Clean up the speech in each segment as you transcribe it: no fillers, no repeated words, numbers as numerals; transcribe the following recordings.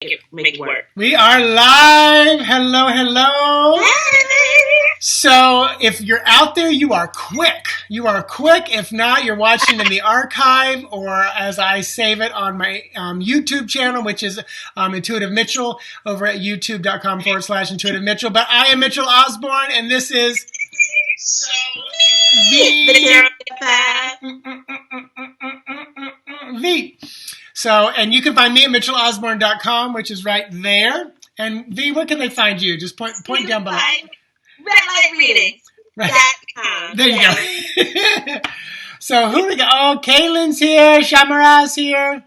make it work. We are live. Hello, hello. So if you're out there, you are quick. You are quick. If not, you're watching in the archive, or as I save it on my YouTube channel, which is Intuitive Mitchell, over at youtube.com/Intuitive Mitchell. But I am Mitchell Osborn, and this is V. So, and you can find me at mitchellosborn.com, which is right there. And V, where can they find you? Just point down below. Redlightreading.com. There you go. So who do we got? Oh, Kaylin's here. Shamara's here.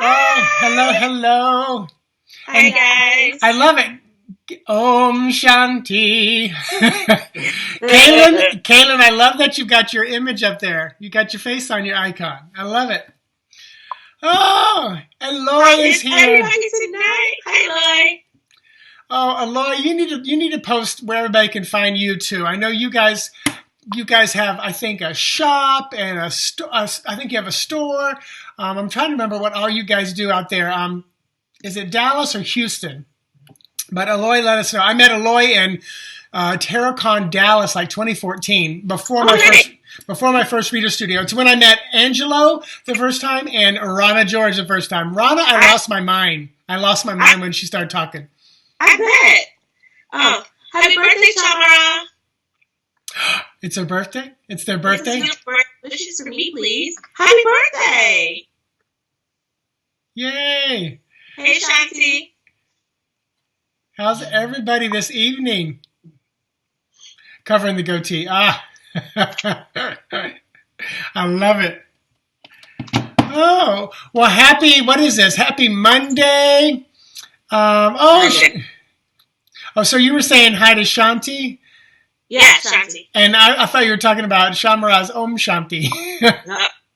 Oh, hello. Hi, and guys. I love it. Om Shanti. Kaylin, I love that you got your image up there. You got your face on your icon. I love it. Oh, Eloy is here. Hi, Eloy. Oh, Eloy, you need to post where everybody can find you too. I know you guys have, I think, a shop and I think you have a store. I'm trying to remember what all you guys do out there. Is it Dallas or Houston? But Eloy, let us know. I met Eloy in TerraCon Dallas, like 2014, before my first reader studio. It's when I met Angelo the first time and Rana George the first time. Rana, I lost my mind. I lost my mind when she started talking. I bet. Oh, happy birthday, Shamara. It's her birthday? It's their birthday? Wishes for me, please. Happy birthday. Yay. Hey, Shanti. How's everybody this evening? Covering the goatee. I love it. Oh, well, what is this? Happy Monday. So you were saying hi to Shanti? Yeah, Shanti. And I thought you were talking about Shamara's Om Shanti. No.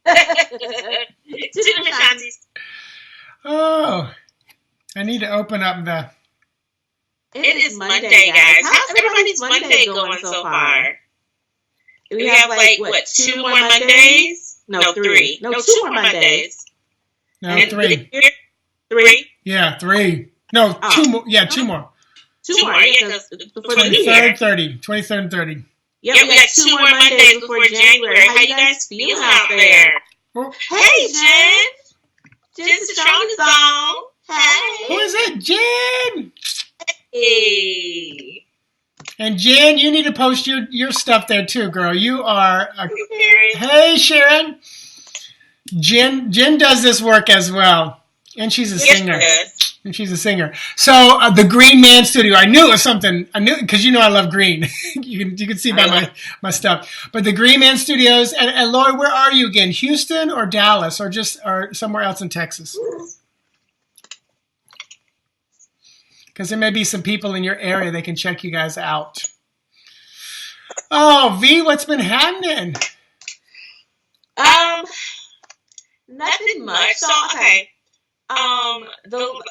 Two different Shantis. Oh, I need to open up the... It is Monday, guys. How's everybody's Monday going so far? We have, two more Mondays? No, three. No, two more Mondays. No, three. Three? Yeah, three. No, two more. Yeah, two more. Two more, yeah, before the new year. 23rd and 30. Yeah, we got two more Mondays before January. How you guys feeling out there? Oh. Hey, Jen. Jen's the strongest song. Hey. Who is it? Jen. Hey. And Jen, you need to post your stuff there too, girl. You are Hey, Sharon. Jen does this work as well. And she's a singer. And she's a singer. So the Green Man Studio, I knew it was something. I knew, because you know I love green. you can see by my stuff. But the Green Man Studios, and Eloy, where are you again? Houston or Dallas or somewhere else in Texas? Because there may be some people in your area that can check you guys out. Oh, V, what's been happening? Nothing much. So, okay.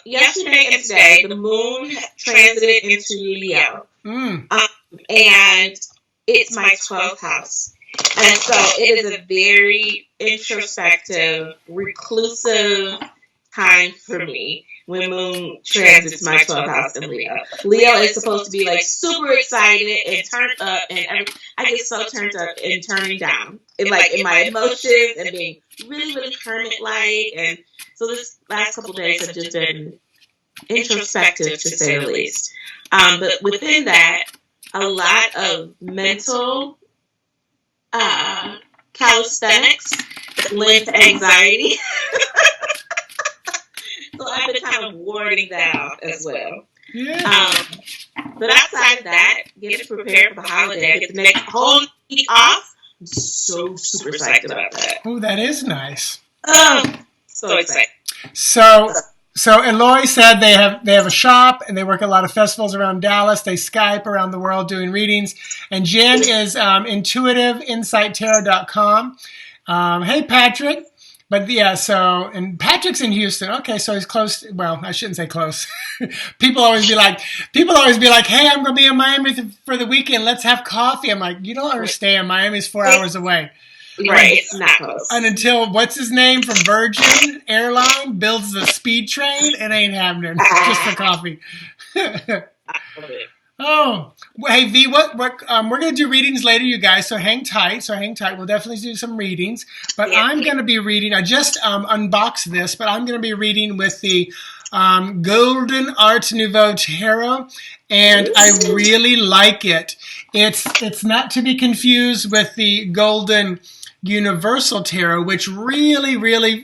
Yesterday and today, the moon transited into Leo. And it's my 12th house. And so it is a very introspective, reclusive time for me when moon transits my 12th house in Leo. Leo is supposed to be like super excited and turned up, and I get so turned up and turning down in my emotions and being really, really hermit-like. And so this last couple of days have just been introspective, to say the least. But within that, a lot of mental calisthenics linked to anxiety. So I've been kind of warding that off as well. Yeah. But outside of that, getting prepared for the holiday, I get the next whole week off. I'm so super psyched about that. Oh, that is nice. So excited. So Eloy said they have a shop and they work at a lot of festivals around Dallas. They Skype around the world doing readings. And Jen is intuitiveinsighttarot.com. Hey, Patrick. But yeah, and Patrick's in Houston. Okay, so he's close. Well, I shouldn't say close. People always be like, hey, I'm going to be in Miami for the weekend. Let's have coffee. I'm like, you don't understand. Miami's 4 hours away. Right, it's not close. And until, what's his name from Virgin Airline builds the speed train, it ain't happening. Just for coffee. Oh, hey V, what we're gonna do readings later, you guys. So hang tight. We'll definitely do some readings. But I'm gonna be reading. I just unboxed this, but I'm gonna be reading with the Golden Art Nouveau Tarot, and I really like it. It's not to be confused with the Golden Universal Tarot, which really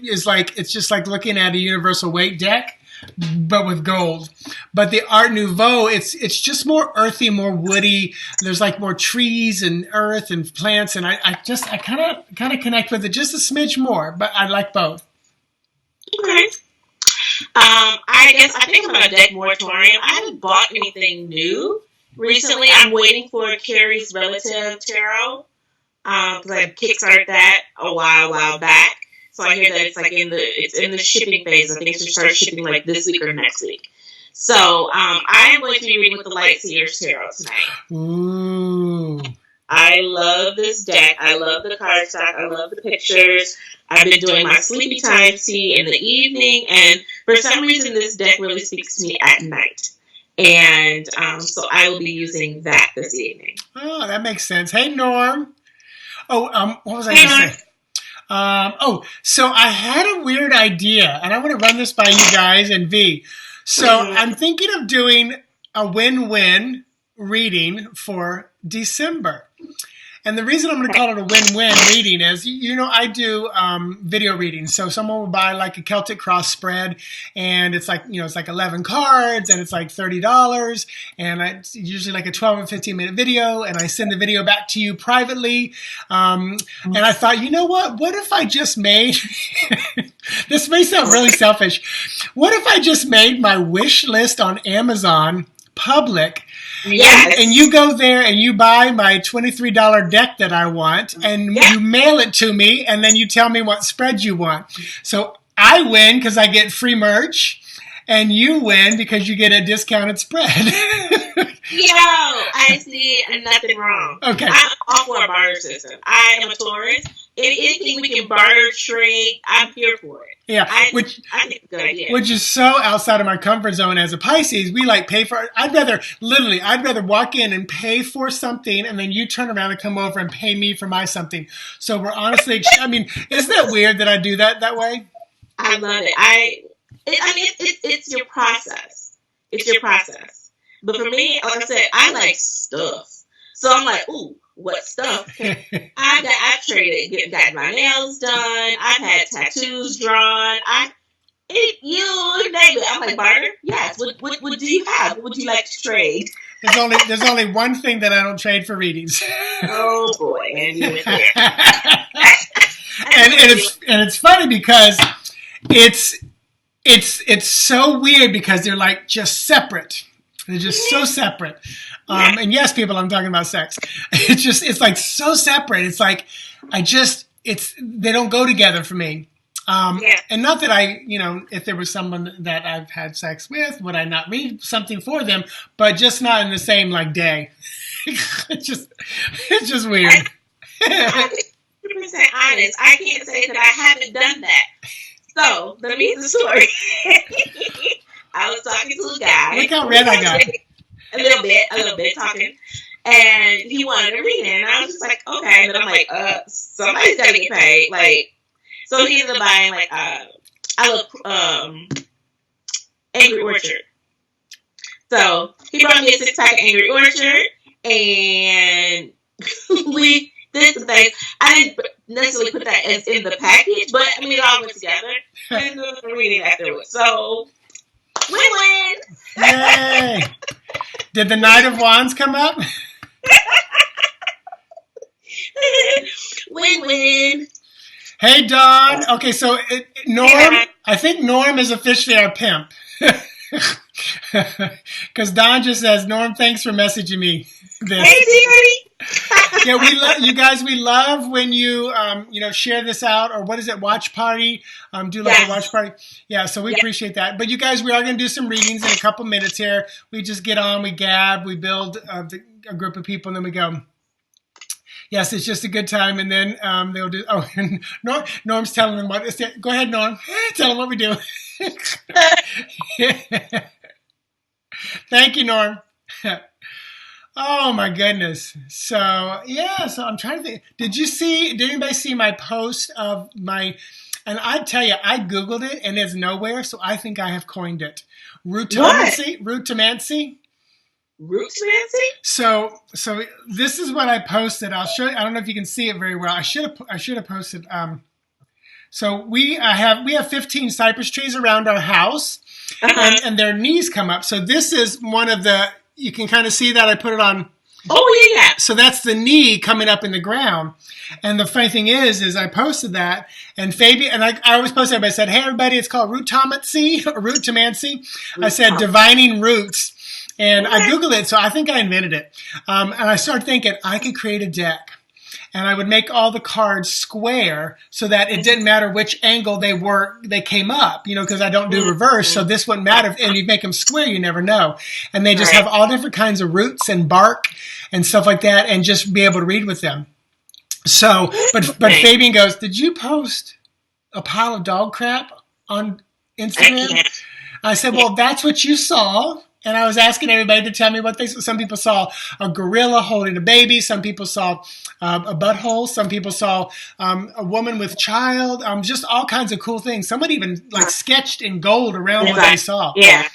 is like, it's just like looking at a universal weight deck, but with gold. But the Art Nouveau, it's just more earthy, more woody. There's like more trees and earth and plants, and I kind of connect with it just a smidge more. But I like both. Okay. I think I'm on a deck moratorium. I haven't bought anything new recently. I'm waiting for Carrie's Relative Tarot. Because I kickstarted that a while back. So I hear that it's like it's in the shipping phase. I think it should start shipping like this week or next week. So I am going to be reading with the Light Seers Tarot tonight. Ooh. I love this deck. I love the cardstock. I love the pictures. I've been doing my sleepy time tea in the evening, and for some reason this deck really speaks to me at night. And so I will be using that this evening. Oh, that makes sense. Hey, Norm. Oh, what was I going to say? So I had a weird idea, and I want to run this by you guys and V. So I'm thinking of doing a win-win reading for December. And the reason I'm going to call it a win-win reading is, you know, I do video readings. So someone will buy like a Celtic Cross spread, and it's like, you know, it's like 11 cards, and it's like $30. And it's usually like a 12 or 15-minute video, and I send the video back to you privately. And I thought, you know what? What if I just made, this may sound really selfish, what if I just made my wish list on Amazon public? Yes. And you go there and you buy my $23 deck that I want, and you mail it to me, and then you tell me what spread you want. So I win because I get free merch, and you win because you get a discounted spread. Yo, I see nothing wrong. Okay. I'm all for a barter system. I am a Taurus. Anything we can barter, trade, I'm here for it. Yeah, I think it's a good idea. Which is so outside of my comfort zone as a Pisces. We like pay for it. I'd rather walk in and pay for something, and then you turn around and come over and pay me for my something. So we're honestly, I mean, isn't that weird that I do that way? I love it. It's your process. It's your process. But for me, like I said, I like stuff. So I'm like, ooh, what stuff? I've traded, got my nails done. I've had tattoos drawn. You name it. I'm like, barter? Yes. What do you have? What would you like to trade? There's only one thing that I don't trade for readings. Oh boy, and you went there. and it's funny because it's so weird because they're like just separate. They're just so separate. And yes, people, I'm talking about sex. It's like so separate. It's like, they don't go together for me. And not that if there was someone that I've had sex with, would I not read something for them, but just not in the same like day. It's just weird. I'm 100% honest. I can't say that I haven't done that. So, let me hear the story. I was talking to a guy. Look how red I got. A little bit talking. And he wanted to read it. And I was just like, okay. And then I'm like, somebody's got to get paid. Like, so he ended up buying, like, I love Angry Orchard. So he brought me a 6-pack of Angry Orchard. And we did some things. I didn't necessarily put that as in the package, but, I mean, it all went together. And we're reading afterwards. So, win-win. Yay. Did the Knight of Wands come up? Win-win. Hey, Dawn. Okay, so Norm, I think Norm is officially our pimp. Because Dawn just says, Norm, thanks for messaging me this. Hey, dearie. Yeah, we love you guys. We love when you share this out, or what is it, watch party? Do like a watch party. Yeah, so we appreciate that. But you guys, we are going to do some readings in a couple minutes here. We just get on, we gab, we build a group of people, and then we go. Yes, it's just a good time, and then they'll do. Oh, and Norm's telling them what. Go ahead, Norm. Tell them what we do. Thank you, Norm. Oh my goodness. So yeah, so I'm trying to think. Did anybody see my post of my, and I tell you, I Googled it and it's nowhere, so I think I have coined it. Rootomancy? Rootomancy? Rootomancy? So this is what I posted. I'll show you. I don't know if you can see it very well. I should have posted. So we have 15 cypress trees around our house, and their knees come up. So this is one of the. You can kind of see that I put it on. Oh yeah. So that's the knee coming up in the ground. And the funny thing is I posted that, and Fabian, and I always post it. I said, "Hey everybody, it's called rootomancy or rootomancy." I said divining roots, and I Googled it. So I think I invented it. And I started thinking I could create a deck. And I would make all the cards square so that it didn't matter which angle they came up, because I don't do reverse. So this wouldn't matter. And you make them square, you never know. And they just have all different kinds of roots and bark and stuff like that, and just be able to read with them. So, but Fabian goes, "Did you post a pile of dog crap on Instagram?" I said, "Well, that's what you saw." And I was asking everybody to tell me what they saw. Some people saw a gorilla holding a baby. Some people saw a butthole. Some people saw a woman with child. Just all kinds of cool things. Somebody even sketched in gold around what they saw. Yeah.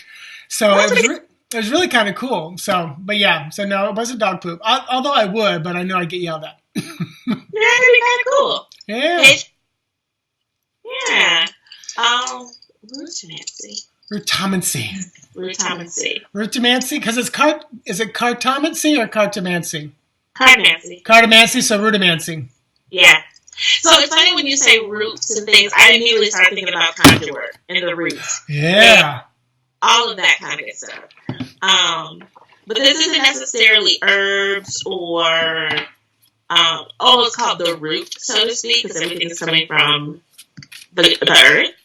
So it was really kind of cool. So, but yeah. So no, it wasn't dog poop. Although I would, but I know I'd get yelled at. Yeah, that'd be kind of cool. Yeah. Yeah. Rootomancy. Rootomancy, because is it cartomancy or cartomancy? Cartomancy, so rootomancy. Yeah. So it's funny when you say roots and things, I immediately start thinking about conjure work and the roots. Yeah. All of that kind of good stuff. But this isn't necessarily herbs or, it's called the root, so to speak, because everything is coming from the earth.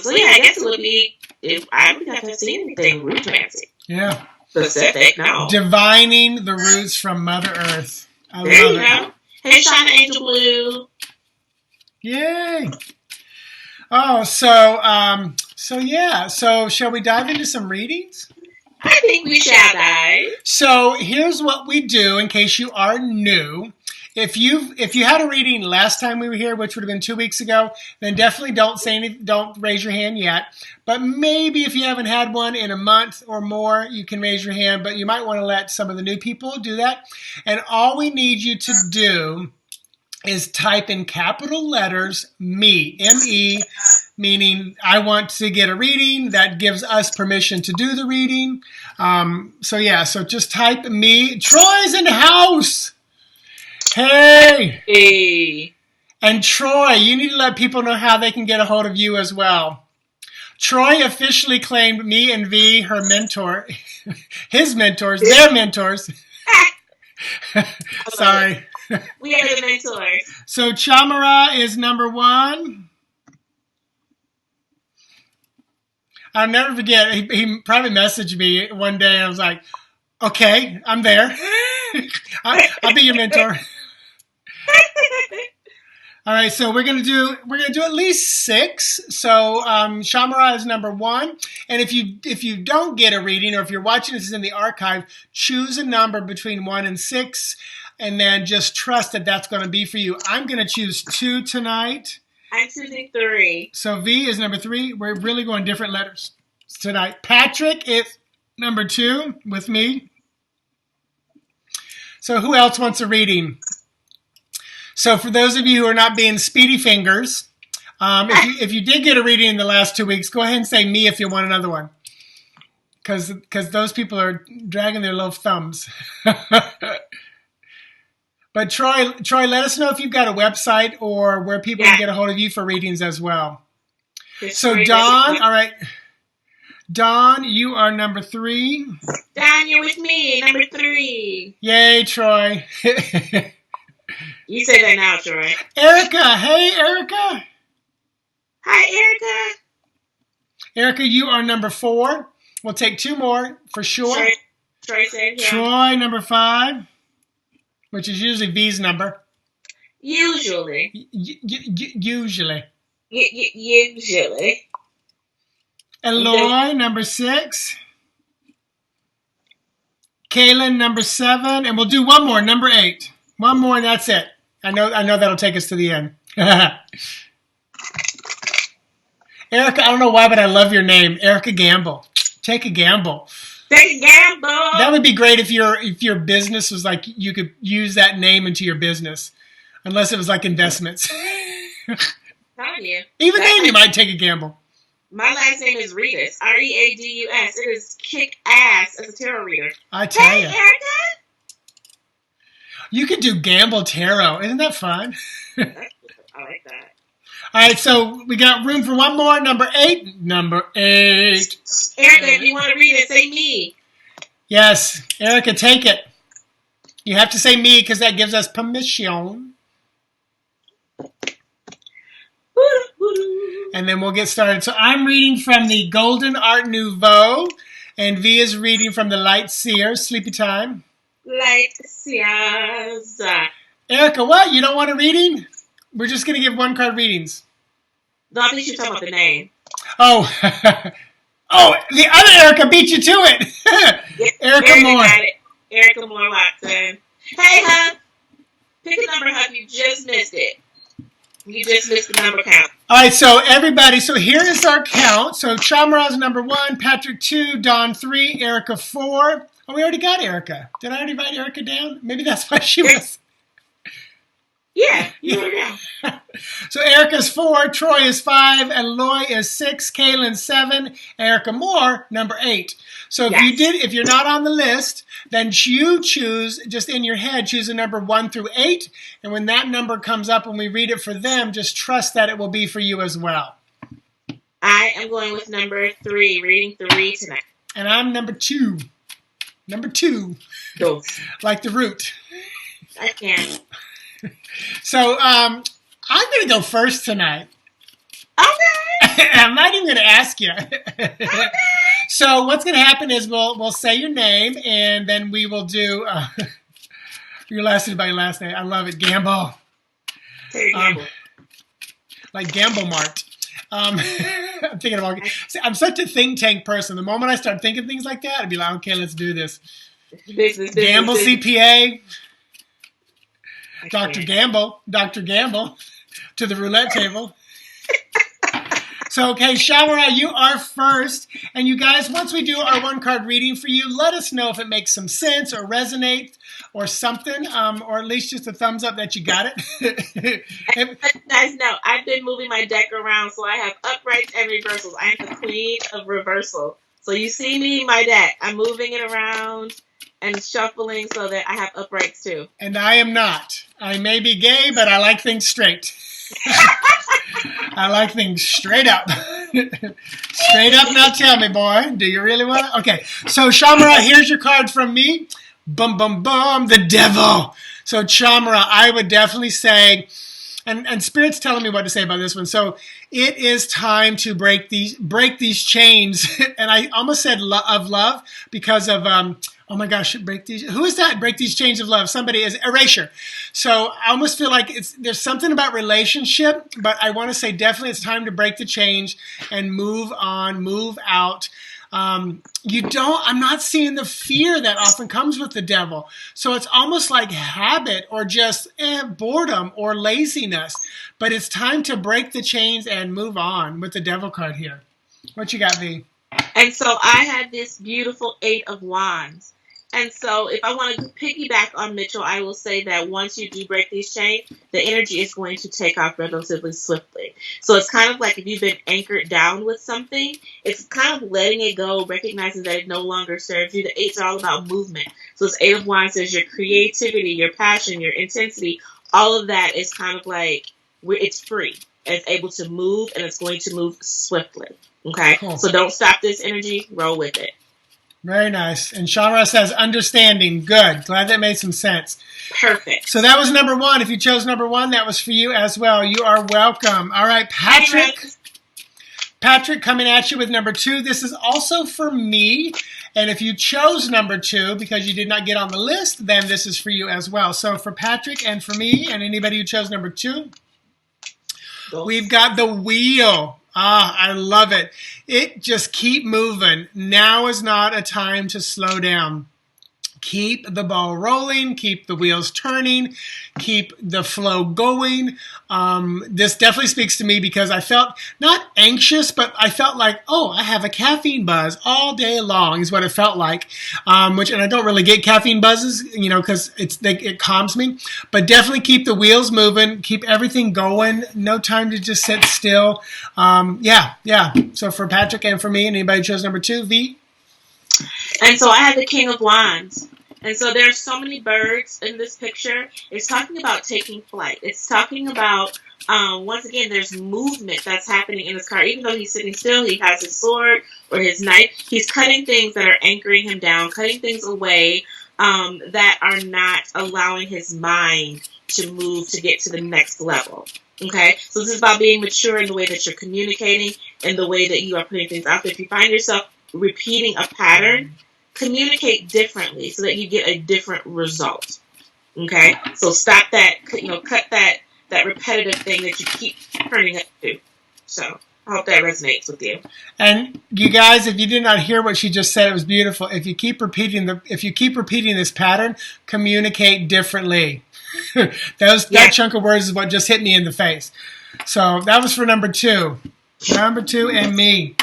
So yeah, I guess it would be, if I would have to see anything rootomancy. Yeah. Specific, no. Divining the roots from Mother Earth. I there love you go. Hey, Shauna Angel Blue. Yay. Oh, so yeah. So shall we dive into some readings? I think we shall dive. So here's what we do in case you are new. If you had a reading last time we were here, which would have been 2 weeks ago, then definitely don't raise your hand yet. But maybe if you haven't had one in a month or more, you can raise your hand. But you might want to let some of the new people do that. And all we need you to do is type in capital letters me, M-E, meaning I want to get a reading. That gives us permission to do the reading. So just type me. Troy's in the house. Hey! And Troy, you need to let people know how they can get a hold of you as well. Troy officially claimed me and V, her mentor, his mentors, their mentors. Sorry. We are the mentors. So Chamara is number 1. I'll never forget, he probably messaged me one day and I was like, okay, I'm there. I'll be your mentor. All right, so we're gonna do at least 6. So Shamara is number 1, and if you don't get a reading, or if you're watching this in the archive, choose a number between 1 and 6, and then just trust that that's going to be for you. I'm going to choose 2 tonight. I'm choosing 3. So V is number 3. We're really going different letters tonight. Patrick is number 2 with me. So who else wants a reading? So for those of you who are not being speedy fingers, if you did get a reading in the last 2 weeks, go ahead and say me if you want another one. Because those people are dragging their little thumbs. But Troy, let us know if you've got a website or where people can get a hold of you for readings as well. So Dawn, all right. Dawn, you are number 3. Dawn, you're with me, number 3. Yay, Troy. You say that now, Troy. Erica, hey, Erica. Hi, Erica. Erica, you are number 4. We'll take 2 more for sure. Troy said, yeah. Troy, number 5. which is usually V's number. Usually. Usually. Usually. Eloy, number 6. Kaylin, number 7. And we'll do one more, number 8. One more, and that's it. I know that'll take us to the end. Erica, I don't know why, but I love your name. Erica Gamble. Take a gamble. Take a gamble. That would be great if your business was like you could use that name into your business. Unless it was like investments. You. Even then you might take a gamble. My last name is Readus. Readus. It is kick ass as a tarot reader. I tell you. Erica. You could do gamble tarot. Isn't that fun? I like that. All right, so we got room for one more. Number 8. Number 8. Erica, if you want to read it, say me. Yes. Erica, take it. You have to say me because that gives us permission. And then we'll get started. So I'm reading from the Golden Art Nouveau, and V is reading from the Light Seers, Sleepy Time. Light Seers. Erica, what? You don't want a reading? We're just going to give one card readings. No, I think you're talking about the name. Oh. Oh, the other Erica beat you to it. Erica Moore. Got it. Erica Moore Watson. Hey, Huff. Pick a number, Huff. You just missed it. You just missed the number count. All right, so everybody, so here is our count. So Chamara's number 1, Patrick 2, Dawn 3, Erica 4. Oh, we already got Erica. Did I already write Erica down? Maybe that's why she was. Yeah, you were down. So Erica's 4, Troy is 5, Eloy is 6, Kaylin 7, Erica Moore, number 8. So if you're not on the list, then you choose, just in your head, choose a number 1 through 8. And when that number comes up, when we read it for them, just trust that it will be for you as well. I am going with number 3, reading 3 tonight. And I'm number 2. Number 2. Go. Like the root. I can't. So I'm going to go first tonight. Okay. I'm not even going to ask you. Okay. So what's going to happen is we'll say your name, and then we will do your last name by your last name. I love it. Gamble. Like Gamble Mart. I'm thinking about. I'm such a think tank person. The moment I start thinking things like that, I'd be like, okay, let's do this. Gamble CPA. Dr. Gamble to the roulette table. So, okay, Shawara, you are first. And you guys, once we do our one card reading for you, let us know if it makes some sense or resonates or something, or at least just a thumbs up that you got it. You guys know, I've been moving my deck around, so I have uprights and reversals. I am the queen of reversal. So you see me, my deck. I'm moving it around and shuffling so that I have uprights too. And I am not. I may be gay, but I like things straight. I like things straight up. Straight up now, tell me, boy. Do you really want to? Okay, so Shamara, here's your card from me. Bum, bum, bum, the devil. So Shamara, I would definitely say, and Spirit's telling me what to say about this one. So it is time to break these chains. And I almost said of love because of oh my gosh, break these. Who is that? Break these chains of love. Somebody is erasure. So I almost feel like there's something about relationship, but I want to say definitely it's time to break the chains and move on, move out. I'm not seeing the fear that often comes with the devil. So it's almost like habit or just boredom or laziness. But it's time to break the chains and move on with the devil card here. What you got, V? And so I had this beautiful 8 of Wands. And so if I want to piggyback on Mitchell, I will say that once you do break these chains, the energy is going to take off relatively swiftly. So it's kind of like if you've been anchored down with something, it's kind of letting it go, recognizing that it no longer serves you. The 8s are all about movement. So this 8 of Wands says your creativity, your passion, your intensity, all of that is kind of like it's free. It's able to move, and it's going to move swiftly. Okay? Cool. So don't stop this energy. Roll with it. Very nice. And Shamara says, understanding. Good. Glad that made some sense. Perfect. So that was number 1. If you chose number 1, that was for you as well. You are welcome. All right, Patrick. Patrick coming at you with number 2. This is also for me. And if you chose number 2 because you did not get on the list, then this is for you as well. So for Patrick and for me and anybody who chose number 2, we've got the wheel. I love it. It just keep moving. Now is not a time to slow down. Keep the ball rolling, keep the wheels turning, keep the flow going. This definitely speaks to me because I felt not anxious, but I felt like, oh, I have a caffeine buzz all day long is what it felt like. And I don't really get caffeine buzzes, because it calms me. But definitely keep the wheels moving, keep everything going. No time to just sit still. Yeah. So for Patrick and for me, and anybody who chose number 2, V. And so I have the King of Wands. And so there are so many birds in this picture. It's talking about taking flight. It's talking about, once again, there's movement that's happening in his car. Even though he's sitting still, he has his sword or his knife. He's cutting things that are anchoring him down, cutting things away that are not allowing his mind to move to get to the next level. Okay? So this is about being mature in the way that you're communicating and the way that you are putting things out there. If you find yourself repeating a pattern, communicate differently so that you get a different result. Okay? So stop that, cut that repetitive thing that you keep turning up to. So I hope that resonates with you. And you guys, if you did not hear what she just said, it was beautiful. If you keep repeating this pattern, communicate differently. That chunk of words is what just hit me in the face. So that was for number 2. Number 2 and me.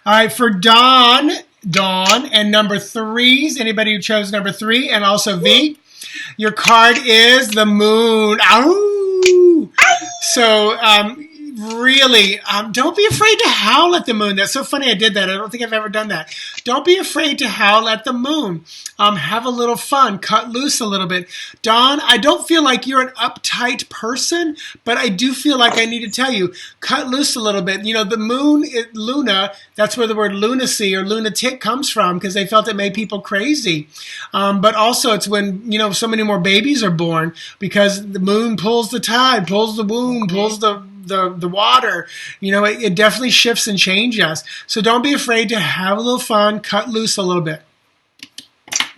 All right, for Dawn, and number 3s, anybody who chose number 3, and also V, your card is the moon. Ow! So, really, don't be afraid to howl at the moon. That's so funny I did that. I don't think I've ever done that. Don't be afraid to howl at the moon. Have a little fun. Cut loose a little bit. Dawn, I don't feel like you're an uptight person, but I do feel like I need to tell you, cut loose a little bit. The moon, Luna, that's where the word lunacy or lunatic comes from because they felt it made people crazy. But also it's when, so many more babies are born because the moon pulls the tide, pulls the womb, pulls the water. It definitely shifts and changes. So don't be afraid to have a little fun, cut loose a little bit.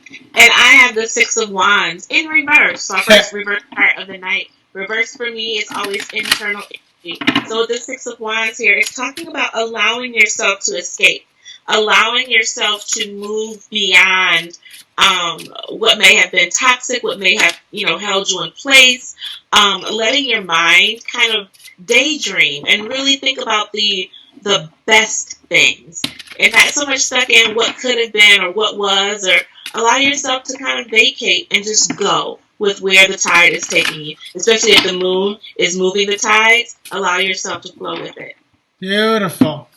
And I have the 6 of Wands in reverse. So our first reverse part of the night. Reverse for me is always internal energy. So the 6 of Wands here is talking about allowing yourself to escape, allowing yourself to move beyond what may have been toxic, what may have held you in place, letting your mind kind of daydream and really think about the best things and not so much stuck in what could have been or what was, or allow yourself to kind of vacate and just go with where the tide is taking you. Especially if the moon is moving the tides, allow yourself to flow with it. Beautiful.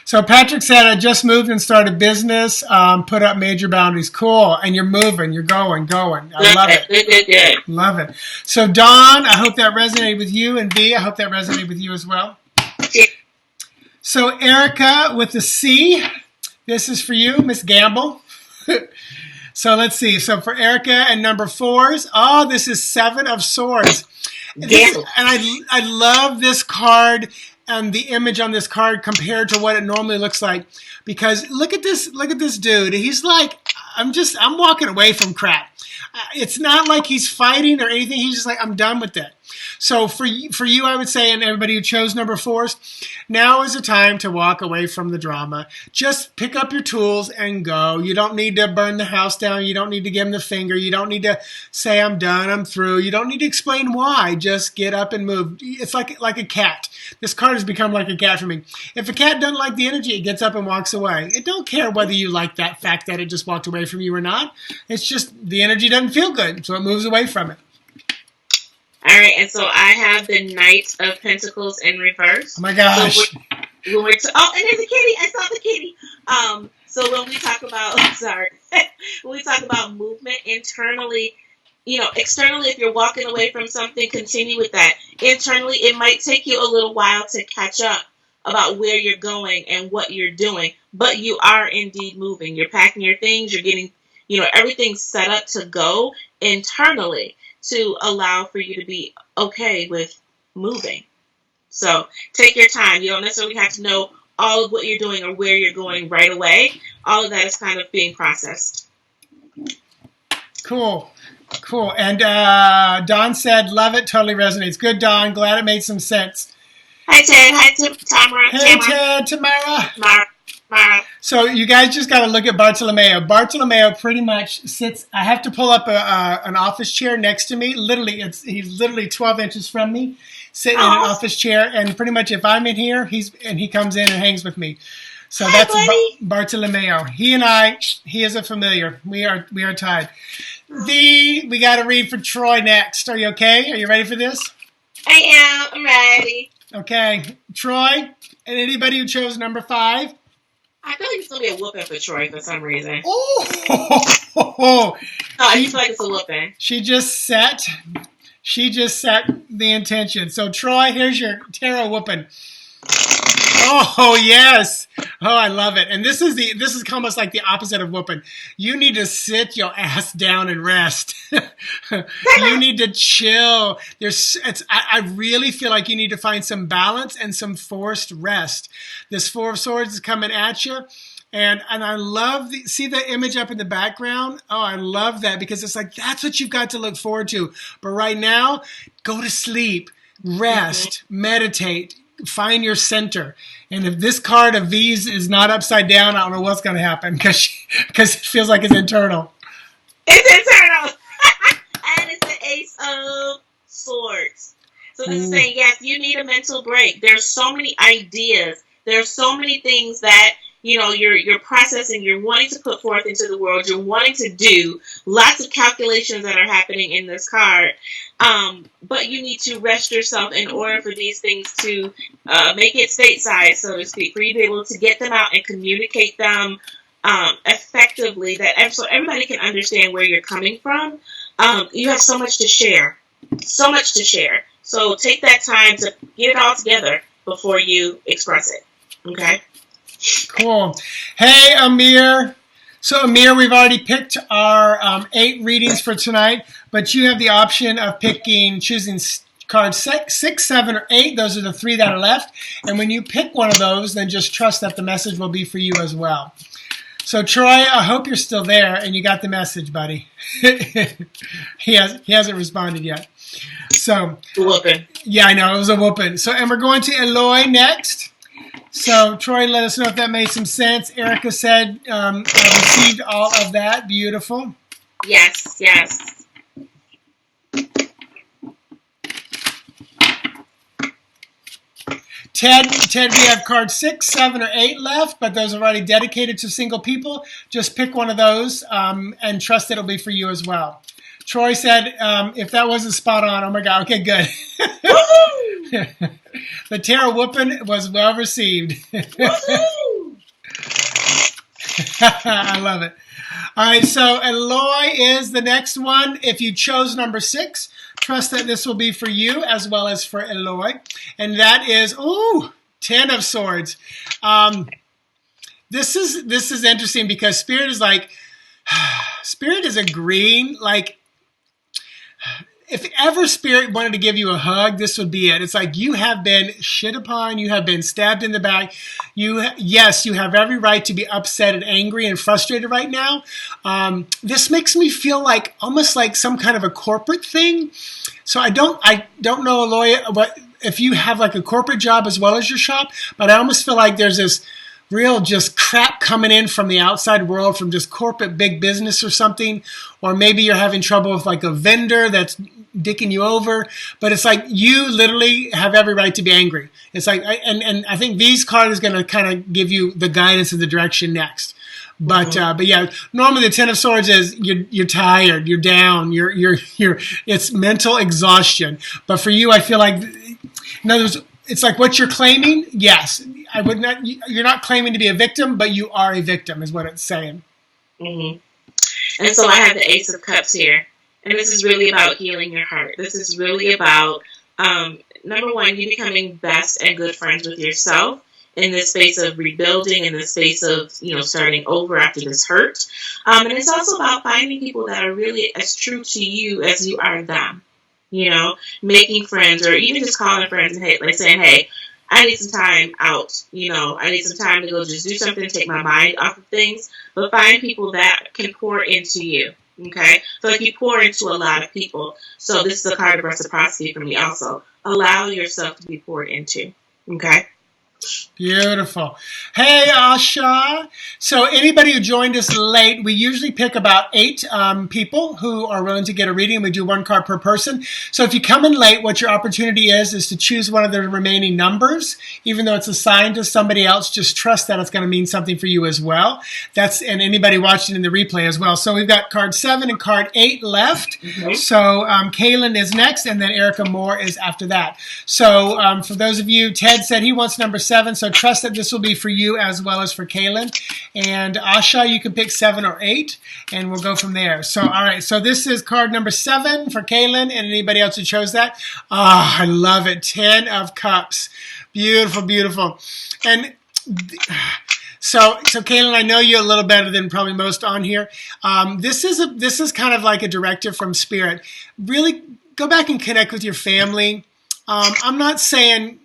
So Patrick said, I just moved and started business, put up major boundaries. Cool. And you're moving, you're going. I love it. Good. Love it. So Dawn, I hope that resonated with you, and V, I hope that resonated with you as well. Yeah. So Erica with the C, this is for you, Miss Gamble. So let's see. So for Erica and number 4s, this is 7 of Swords. And I love this card and the image on this card compared to what it normally looks like, because look at this dude. He's like, I'm walking away from crap. It's not like he's fighting or anything. He's just like, I'm done with it. So for you, I would say, and everybody who chose number 4s, now is the time to walk away from the drama. Just pick up your tools and go. You don't need to burn the house down. You don't need to give him the finger. You don't need to say, I'm done, I'm through. You don't need to explain why. Just get up and move. It's like a cat. This card has become like a cat for me. If a cat doesn't like the energy, it gets up and walks away. It don't care whether you like that fact that it just walked away from you or not. It's just the energy doesn't feel good, so it moves away from it. All right, and so I have the Knight of Pentacles in reverse. Oh my gosh. So and there's a kitty. I saw the kitty. So when we talk about, when we talk about movement internally, externally, if you're walking away from something, continue with that. Internally, it might take you a little while to catch up about where you're going and what you're doing, but you are indeed moving. You're packing your things. You're getting, everything set up to go internally to allow for you to be okay with moving. So take your time. You don't necessarily have to know all of what you're doing or where you're going right away. All of that is kind of being processed. Cool. And Dawn said, love it, totally resonates. Good, Dawn. Glad it made some sense. Hi, Ted. Hi, Tamara. Hey, Ted, Tamara. So you guys just got to look at Bartolomeo. Bartolomeo pretty much sits. I have to pull up an office chair next to me. He's literally 12 inches from me, sitting in an office chair. And pretty much if I'm in here, he comes in and hangs with me. So that's Bartolomeo. He is a familiar. We are tied. We got to read for Troy next. Are you okay? Are you ready for this? I am. I'm ready. Okay, Troy, and anybody who chose number 5. I feel like it's going to be a whooping for Troy for some reason. Oh! I just feel like it's a whooping. She just set the intention. So, Troy, here's your tarot whooping. Oh, yes. Oh, I love it. And this is almost like the opposite of whooping. You need to sit your ass down and rest. You need to chill. I really feel like you need to find some balance and some forced rest. This 4 of Swords is coming at you. And I love see the image up in the background? Oh, I love that because it's like, that's what you've got to look forward to. But right now, go to sleep, rest, meditate. Find your center. And if this card of V's is not upside down, I don't know what's going to happen because it feels like it's internal. It's internal. And it's the Ace of Swords. So this is saying, yes, you need a mental break. There's so many ideas. There's so many things that, you're processing, you're wanting to put forth into the world, you're wanting to do. Lots of calculations that are happening in this card. But you need to rest yourself in order for these things to make it stateside, so to speak, for you to be able to get them out and communicate them effectively, so everybody can understand where you're coming from. You have so much to share. So take that time to get it all together before you express it. Okay? Cool. Hey, Amir. So, Amir, we've already picked our 8 readings for tonight, but you have the option of choosing cards 6, 7, or 8. Those are the 3 that are left. And when you pick one of those, then just trust that the message will be for you as well. So, Troy, I hope you're still there and you got the message, buddy. He hasn't responded yet. So, whooping. Yeah, I know. It was a whooping. So, and we're going to Eloy next. So, Troy, let us know if that made some sense. Erica said, I received all of that. Beautiful. Yes. Ted, we have cards 6, 7, or 8 left, but those are already dedicated to single people. Just pick one of those and trust it'll be for you as well. Troy said, if that wasn't spot on, oh my God, okay, good. The tarot whooping was well received. I love it. All right, so Eloy is the next one. If you chose number 6, trust that this will be for you as well as for Eloy. And that is, 10 of Swords. This is interesting because Spirit is agreeing, like, if ever Spirit wanted to give you a hug, this would be it. It's like you have been shit upon, you have been stabbed in the back. You have every right to be upset and angry and frustrated right now. This makes me feel like almost like some kind of a corporate thing. So I don't know, Eloy, if you have like a corporate job as well as your shop, but I almost feel like there's this real just crap coming in from the outside world, from just corporate big business or something, or maybe you're having trouble with like a vendor that's dicking you over, but it's like you literally have every right to be angry. It's like, and I think V's card is going to kind of give you the guidance and the direction next. But yeah, normally the 10 of Swords is you're tired, you're down, you're it's mental exhaustion. But for you, I feel like, in other words, it's like what you're claiming. Yes, you're not claiming to be a victim, but you are a victim, is what it's saying. Mm-hmm. And so I have the Ace of Cups here, and this is really about healing your heart. This is really about number one, you becoming best and good friends with yourself in this space of rebuilding, in this space of starting over after this hurt. And it's also about finding people that are really as true to you as you are them. Making friends, or even just calling friends and saying, hey, I need some time out. I need some time to go just do something, take my mind off of things. But find people that can pour into you. Okay? So like you pour into a lot of people. So this is a card of reciprocity for me also. Allow yourself to be poured into. Okay? Beautiful. Hey, Asha. So anybody who joined us late, we usually pick about 8 people who are willing to get a reading. We do 1 card per person. So if you come in late, what your opportunity is to choose one of the remaining numbers. Even though it's assigned to somebody else, just trust that it's going to mean something for you as well. And anybody watching in the replay as well. So we've got card 7 and card 8 left. Mm-hmm. So Kaylin is next, and then Erica Moore is after that. So for those of you, Ted said he wants number 7. So trust that this will be for you as well as for Kaylin. And Asha, you can pick 7 or 8, and we'll go from there. So, all right. So this is card number 7 for Kaylin, and anybody else who chose that. I love it. 10 of Cups. Beautiful, beautiful. And so Kaylin, I know you a little better than probably most on here. This is kind of like a directive from Spirit. Really go back and connect with your family. I'm not saying,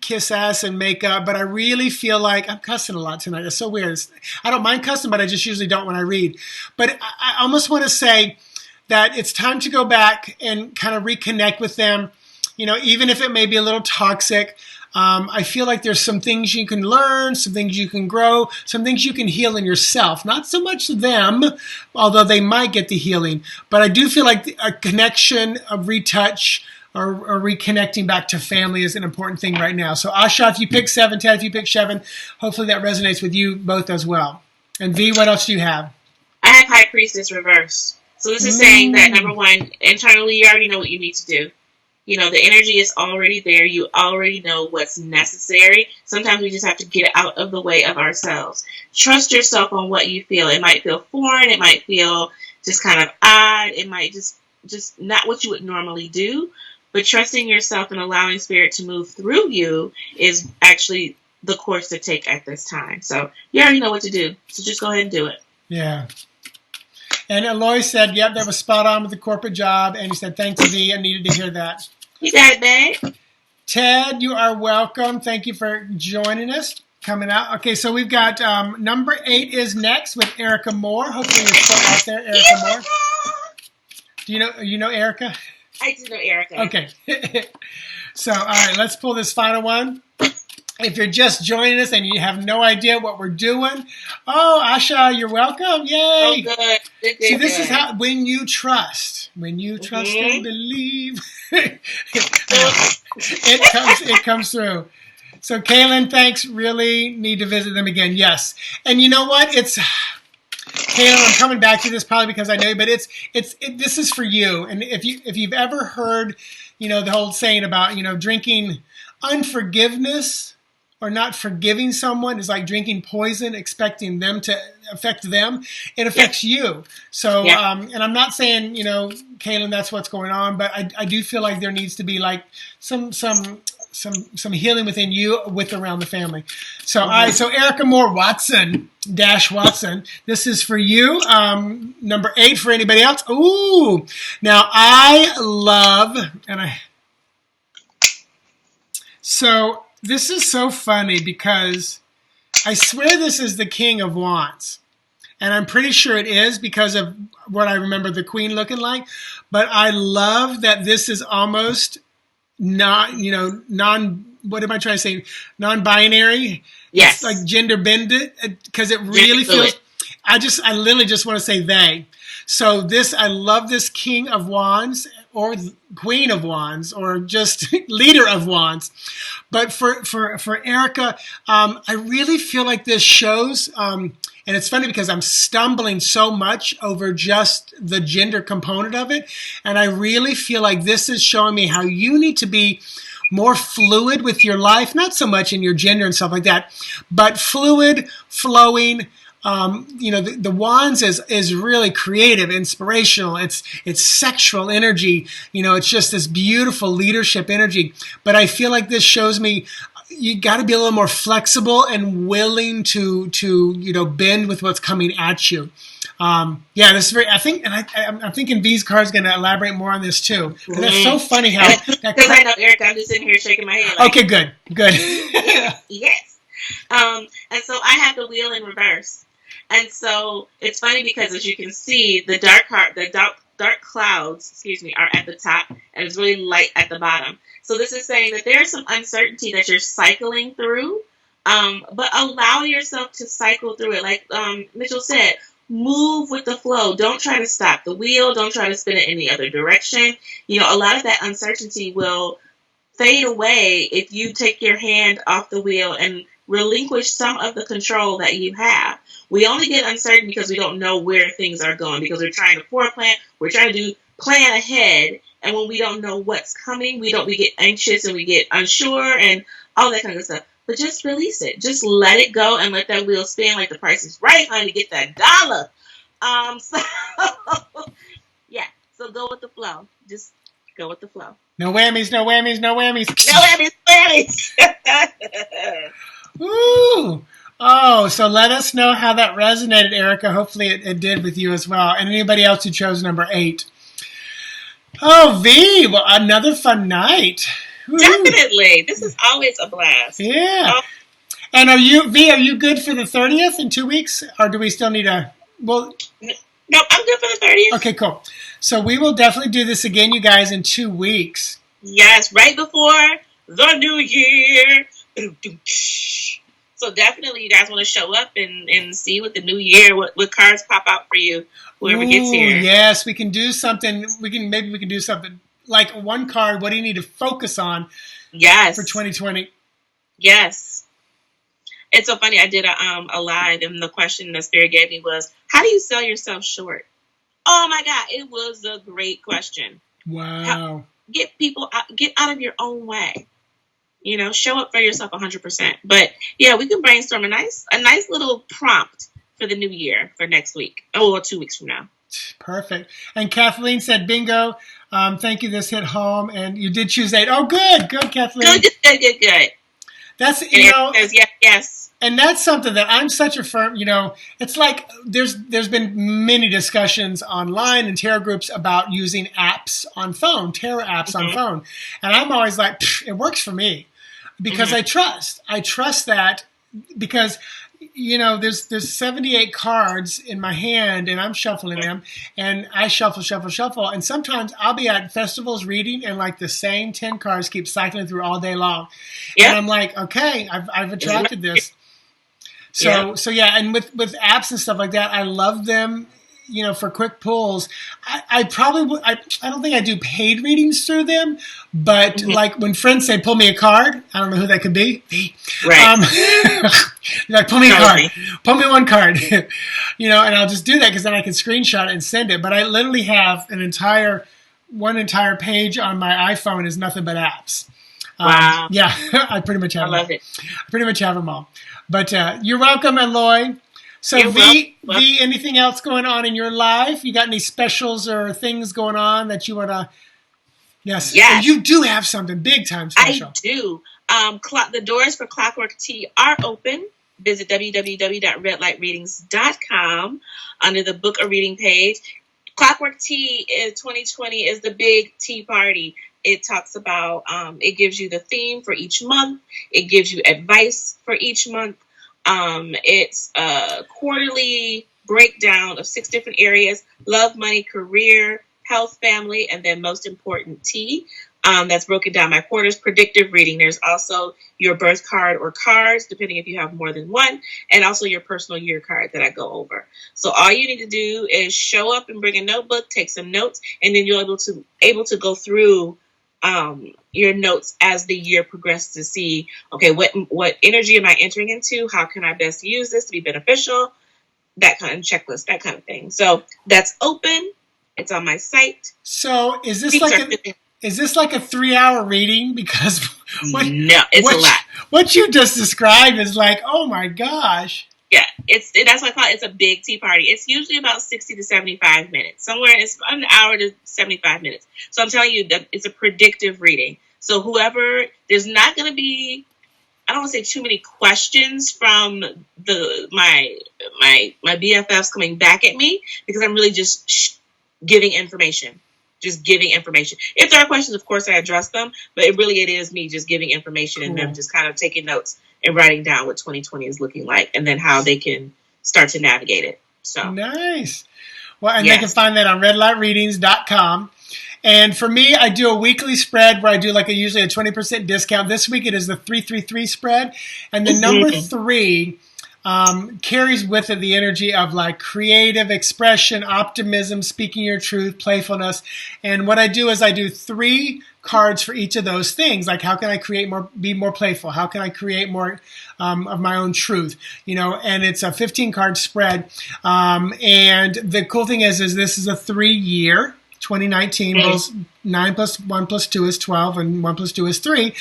kiss ass and make up, but I really feel like I'm cussing a lot tonight. It's so weird. I don't mind cussing, but I just usually don't when I read. But I almost want to say that it's time to go back and kind of reconnect with them, even if it may be a little toxic. I feel like there's some things you can learn, some things you can grow, some things you can heal in yourself. Not so much them, although they might get the healing. But I do feel like a connection, a retouch, or reconnecting back to family is an important thing right now. So Asha, if you pick 7, Ted, if you pick 7, hopefully that resonates with you both as well. And V, what else do you have? I have High Priestess reversed. So this is saying that, number 1, internally you already know what you need to do. The energy is already there. You already know what's necessary. Sometimes we just have to get out of the way of ourselves. Trust yourself on what you feel. It might feel foreign. It might feel just kind of odd. It might just not what you would normally do. But trusting yourself and allowing Spirit to move through you is actually the course to take at this time. So you already know what to do. So just go ahead and do it. Yeah. And Eloy said, yep, that was spot on with the corporate job. And he said, thanks, V. I needed to hear that. You got it, babe. Ted, you are welcome. Thank you for joining us, coming out. Okay, so we've got number 8 is next with Erica Moore. Hopefully you're still out there, Erica Moore. Do you know Erica? I do know Erica. Okay. So, all right, let's pull this final one. If you're just joining us and you have no idea what we're doing, Asha, you're welcome. Yay. Oh, good. See, this is how, when you trust and believe, it comes through. So, Kaylin, thanks. Really need to visit them again. Yes. And you know what? Kaylin, I'm coming back to this probably because I know you, but this is for you. And if you've ever heard, the whole saying about, drinking unforgiveness or not forgiving someone is like drinking poison, expecting them to affect them. It affects you. So, and I'm not saying, Kaylin, that's what's going on, but I do feel like there needs to be like some healing within you around the family. So, all right, so Erica Moore Watson, this is for you. Number 8 for anybody else. Ooh, now I love, so this is so funny because I swear this is the King of Wands. And I'm pretty sure it is because of what I remember the Queen looking like. But I love that this is almost not, what am I trying to say? Non-binary. Yes. It's like gender bended because it really feels, I literally just want to say they. So I love this King of Wands or Queen of Wands or just Leader of Wands. But for Erica, I really feel like this shows, and it's funny because I'm stumbling so much over just the gender component of it. And I really feel like this is showing me how you need to be more fluid with your life, not so much in your gender and stuff like that, but fluid, flowing. The wands is really creative, inspirational. It's sexual energy. It's just this beautiful leadership energy. But I feel like this shows me you got to be a little more flexible and willing to bend with what's coming at you. Yeah, this is very. I think, and I'm thinking V's card is going to elaborate more on this too. Because that's so funny how. Because I know, Eric, I'm just sitting here shaking my head. Like, okay, good. Yes. And so I have the wheel in reverse, and so it's funny because as you can see, the dark clouds, are at the top, and it's really light at the bottom. So this is saying that there's some uncertainty that you're cycling through, but allow yourself to cycle through it. Like Mitchell said, move with the flow. Don't try to stop the wheel. Don't try to spin it in the other direction. A lot of that uncertainty will fade away if you take your hand off the wheel and relinquish some of the control that you have. We only get uncertain because we don't know where things are going, because we're trying to foreplan, we're trying to plan ahead, and when we don't know what's coming, we get anxious and we get unsure and all that kind of stuff. But just release it. Just let it go and let that wheel spin like the Price is Right, honey, get that dollar. Yeah, so go with the flow. Just go with the flow. No whammies, no whammies, no whammies. No whammies. Ooh. Oh, so let us know how that resonated, Erica. Hopefully it did with you as well. And anybody else who chose number 8. Oh, V, well, another fun night. Ooh. Definitely. This is always a blast. Yeah. And are you good for the 30th in 2 weeks? Or do we still need a... Well, no, I'm good for the 30th. Okay, cool. So we will definitely do this again, you guys, in 2 weeks. Yes, right before the new year. So definitely you guys want to show up and see what the new year, what cards pop out for you, whoever gets here. Yes, we can do something. Maybe we can do something like one card. What do you need to focus on? Yes. For 2020. Yes. It's so funny. I did a live, and the question that Spirit gave me was, how do you sell yourself short? Oh my God, it was a great question. Wow. Get out of your own way. Show up for yourself 100%. But yeah, we can brainstorm a nice little prompt for the new year for next week. 2 weeks from now. Perfect. And Kathleen said, bingo. Thank you. This hit home. And you did choose 8. Oh, good, Kathleen. Good. That's, says, yes. And that's something that I'm such a firm, it's like there's been many discussions online and tarot groups about using apps on phone, tarot apps on phone. And I'm always like, it works for me because I trust that because, there's 78 cards in my hand and I'm shuffling them and I shuffle. And sometimes I'll be at festivals reading and like the same 10 cards keep cycling through all day long. Yep. And I'm like, okay, I've attracted this. So yeah, and with apps and stuff like that, I love them, for quick pulls. I don't think I do paid readings through them, but like when friends say, pull me a card, I don't know who that could be. Right. Like, pull me a card, pull me one card, and I'll just do that because then I can screenshot it and send it. But I literally have one entire page on my iPhone is nothing but apps. Wow. Yeah, I pretty much have them. I love it. I pretty much have them all. But you're welcome, Eloy. So V, anything else going on in your life? You got any specials or things going on that you want to? Yes. So you do have something big time special. I do. The doors for Clockwork Tea are open. Visit www.redlightreadings.com under the Book a Reading page. Clockwork Tea in 2020 is the big tea party. It talks about, it gives you the theme for each month. It gives you advice for each month. It's a quarterly breakdown of 6 different areas: love, money, career, health, family, and then most important, tea. That's broken down by quarters. Predictive reading. There's also your birth card or cards, depending if you have more than one, and also your personal year card that I go over. So all you need to do is show up and bring a notebook, take some notes, and then you're able to go through your notes as the year progresses to see, okay, what energy am I entering into? How can I best use this to be beneficial? That kind of checklist, that kind of thing. So that's open. It's on my site. So is this like a 3-hour reading? Because no, it's a lot. What you just described is like, oh my gosh. Yeah, that's why I call it. It's a big tea party. It's usually about 60 to 75 minutes. Somewhere it's an hour to 75 minutes. So I'm telling you that it's a predictive reading. So there's not going to be I don't want to say too many questions from my BFFs coming back at me, because I'm really just giving information. Just giving information. If there are questions, of course, I address them, but it is me just giving information and them just kind of taking notes and writing down what 2020 is looking like, and then how they can start to navigate it. So nice. Well, and they can find that on redlightreadings.com. And for me, I do a weekly spread where I do usually a 20% discount. This week it is the 333 spread. And the number 3 carries with it the energy of creative expression, optimism, speaking your truth, playfulness. And what I do is I do 3 cards for each of those things. Like, how can I be more playful? How can I create more of my own truth? And it's a 15 card spread. And the cool thing is this is a 3-year. 2019, 9 plus 1 plus 2 is 12, and 1 plus 2 is 3.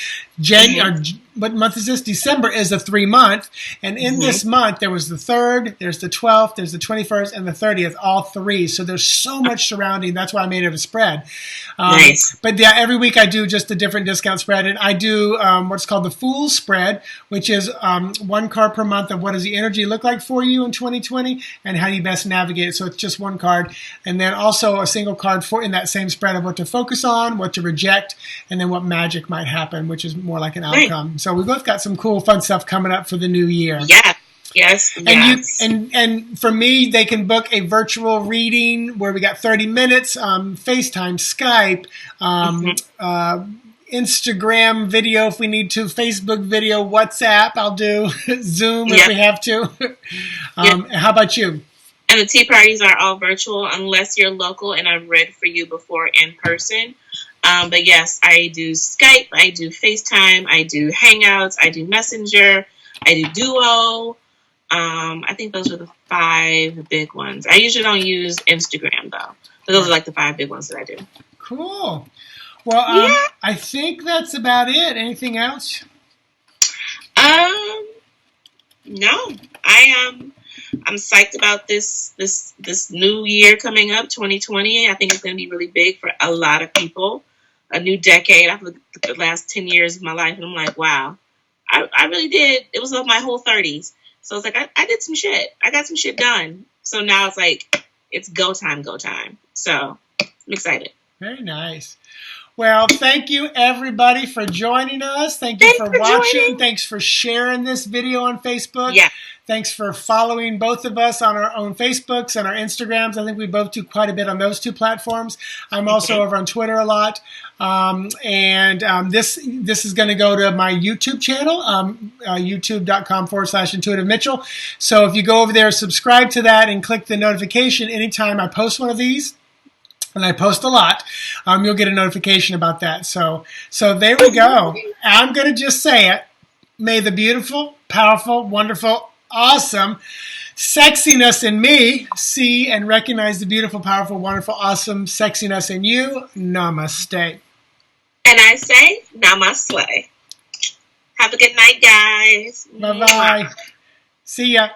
What month is this? December is a 3-month, and in this month there was the 3rd, there's the 12th, there's the 21st, and the 30th, all 3. So there's so much surrounding. That's why I made it a spread. Nice. But yeah, every week I do just a different discount spread, and I do what's called the Fool's Spread, which is 1 card per month of what does the energy look like for you in 2020, and how do you best navigate it. So it's just 1 card, and then also a single card in that same spread of what to focus on, what to reject, and then what magic might happen, which is more like an outcome. So we both got some cool, fun stuff coming up for the new year. Yeah. Yes. And for me, they can book a virtual reading where we got 30 minutes, FaceTime, Skype, Instagram video if we need to, Facebook video, WhatsApp. I'll do Zoom if we have to. How about you? And the tea parties are all virtual unless you're local and I've read for you before in person. But yes, I do Skype, I do FaceTime, I do Hangouts, I do Messenger, I do Duo. I think those are the 5 big ones. I usually don't use Instagram though. But those are the 5 big ones that I do. Cool. Well, I think that's about it. Anything else? No. I'm psyched about this new year coming up, 2020. I think it's going to be really big for a lot of people. A new decade. I've looked at the last 10 years of my life, and I'm like, wow, I really did. It was of my whole 30s. So it's I did some shit. I got some shit done. So now it's go time. So I'm excited. Very nice. Well, thank you, everybody, for joining us. Thanks for watching. Joining. Thanks for sharing this video on Facebook. Yeah. Thanks for following both of us on our own Facebooks and our Instagrams. I think we both do quite a bit on those 2 platforms. I'm also over on Twitter a lot. This is going to go to my YouTube channel, youtube.com/Intuitive Mitchell. So if you go over there, subscribe to that and click the notification anytime I post one of these. And I post a lot, you'll get a notification about that. So there we go. I'm going to just say it. May the beautiful, powerful, wonderful, awesome sexiness in me see and recognize the beautiful, powerful, wonderful, awesome sexiness in you. Namaste. And I say namaste. Have a good night, guys. Bye-bye. See ya.